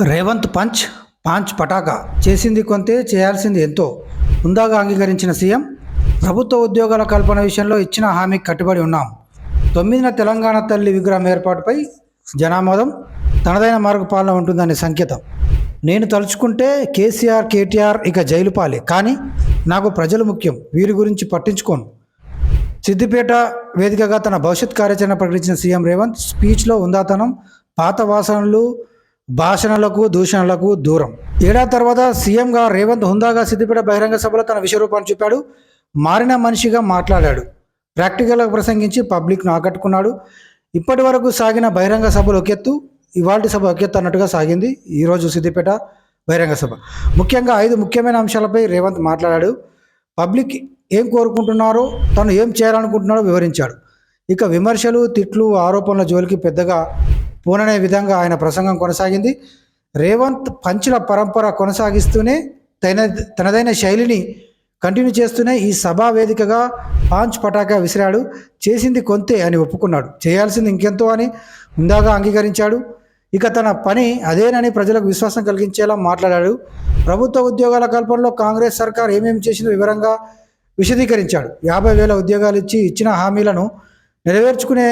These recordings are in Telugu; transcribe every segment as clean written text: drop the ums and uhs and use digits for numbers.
రేవంత్ పాంచ్ పటాకా చేసింది కొంతే చేయాల్సింది ఎంతో హుందాగా అంగీకరించిన సీఎం ప్రభుత్వ ఉద్యోగాల కల్పన విషయంలో ఇచ్చిన హామీకి కట్టుబడి ఉన్నాం. 9న తెలంగాణ తల్లి విగ్రహం ఏర్పాటుపై జనామోదం తనదైన మార్గపాలన ఉంటుందనే సంకేతం. నేను తలుచుకుంటే కేసీఆర్ కేటీఆర్ ఇక జైలు పాలే, కానీ నాకు ప్రజలు ముఖ్యం, వీరి గురించి పట్టించుకోను. సిద్దిపేట వేదికగా తన భవిష్యత్ కార్యాచరణ ప్రకటించిన సీఎం రేవంత్ స్పీచ్లో ఉందాతనం, పాత వాసనలు, భాషణలకు దూషణలకు దూరం. ఏడాది తర్వాత సీఎంగా రేవంత్ హుందాగా సిద్దిపేట బహిరంగ సభలో తన విశ్వరూపాన్ని చూపాడు. మారిన మనిషిగా మాట్లాడాడు. ప్రాక్టికల్గా ప్రసంగించి పబ్లిక్ను ఆకట్టుకున్నాడు. ఇప్పటి వరకు సాగిన బహిరంగ సభలు ఒకెత్తు, ఇవాల్టి సభ ఒకెత్తు అన్నట్టుగా సాగింది ఈరోజు సిద్దిపేట బహిరంగ సభ. ముఖ్యంగా 5 ముఖ్యమైన అంశాలపై రేవంత్ మాట్లాడాడు. పబ్లిక్ ఏం కోరుకుంటున్నారో, తను ఏం చేయాలనుకుంటున్నాడో వివరించాడు. ఇక విమర్శలు, తిట్లు, ఆరోపణల జోలికి పెద్దగా పోననే విధంగా ఆయన ప్రసంగం కొనసాగింది. రేవంత్ పంచుల పరంపర కొనసాగిస్తూనే తనదైన శైలిని కంటిన్యూ చేస్తూనే ఈ సభా వేదికగా పాంచ్ పటాకా విసిరాడు. చేసింది కొంతే అని ఒప్పుకున్నాడు, చేయాల్సింది ఇంకెంతో అని హుందాగా అంగీకరించాడు. ఇక తన పని అదేనని ప్రజలకు విశ్వాసం కలిగించేలా మాట్లాడాడు. ప్రభుత్వ ఉద్యోగాల కల్పనలో కాంగ్రెస్ సర్కార్ ఏమేమి చేసిందో వివరంగా విశదీకరించాడు. 50,000 ఉద్యోగాలు ఇచ్చిన హామీలను నెరవేర్చుకునే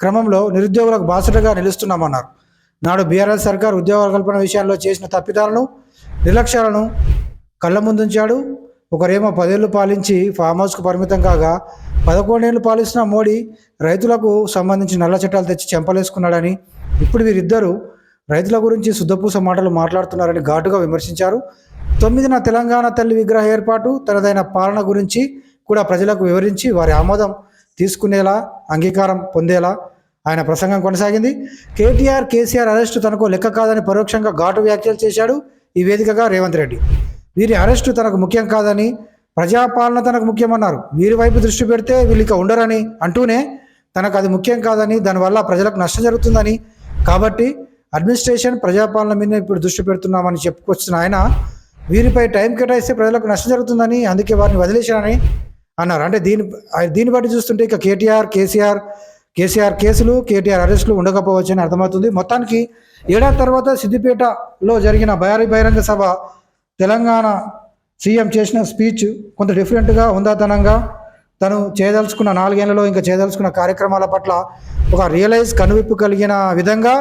క్రమంలో నిరుద్యోగులకు బాసటగా నిలుస్తున్నామన్నారు. నాడు బీఆర్ఎస్ సర్కార్ ఉద్యోగాల కల్పన విషయాల్లో చేసిన తప్పిదాలను, నిర్లక్ష్యాలను కళ్ళ ముందుంచాడు. ఒకరేమో 10 ఏళ్ళు పాలించి ఫామ్ హౌస్కు పరిమితం కాగా 11 ఏళ్ళు పాలిస్తున్న మోడీ రైతులకు సంబంధించి నల్ల చట్టాలు తెచ్చి చెంపలేసుకున్నాడని, ఇప్పుడు వీరిద్దరూ రైతుల గురించి శుద్ధపూస మాటలు మాట్లాడుతున్నారని ఘాటుగా విమర్శించారు. 9న తెలంగాణ తల్లి విగ్రహ ఏర్పాటు, తనదైన పాలన గురించి కూడా ప్రజలకు వివరించి వారి ఆమోదం తీసుకునేలా, అంగీకారం పొందేలా ఆయన ప్రసంగం కొనసాగింది. కేటీఆర్, కేసీఆర్ అరెస్టు తనకు లెక్క కాదని పరోక్షంగా ఘాటు వ్యాఖ్యలు చేశాడు ఈ వేదికగా రేవంత్ రెడ్డి. వీరి అరెస్టు తనకు ముఖ్యం కాదని, ప్రజాపాలన తనకు ముఖ్యమన్నారు. వీరి వైపు దృష్టి పెడితే వీళ్ళిక ఉండరని అంటూనే, తనకు అది ముఖ్యం కాదని, దానివల్ల ప్రజలకు నష్టం జరుగుతుందని, కాబట్టి అడ్మినిస్ట్రేషన్, ప్రజాపాలన మీద ఇప్పుడు దృష్టి పెడుతున్నామని చెప్పుకొచ్చిన ఆయన, వీరిపై టైం కేటాయిస్తే ప్రజలకు నష్టం జరుగుతుందని, అందుకే వారిని వదిలేశారని అన్నారు. అంటే దీన్ని బట్టి చూస్తుంటే ఇక కేసీఆర్ కేసులు, కేటీఆర్ అరెస్టులు ఉండకపోవచ్చని అర్థమవుతుంది. మొత్తానికి ఏడాది తర్వాత సిద్దిపేటలో జరిగిన బహిరంగ సభ, తెలంగాణ సీఎం చేసిన స్పీచ్ కొంత డిఫరెంట్గా, హుందాతనంగా తను చేయదలుచుకున్న 4 ఏళ్లలో ఇంకా చేయదలుచుకున్న కార్యక్రమాల పట్ల ఒక కనువిప్పు కలిగిన విధంగా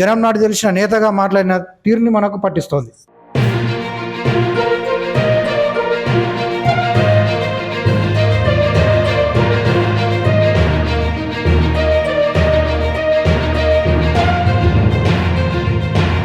జనం నాటి తెలిసిన నేతగా మాట్లాడిన తీరుని మనకు పట్టిస్తోంది.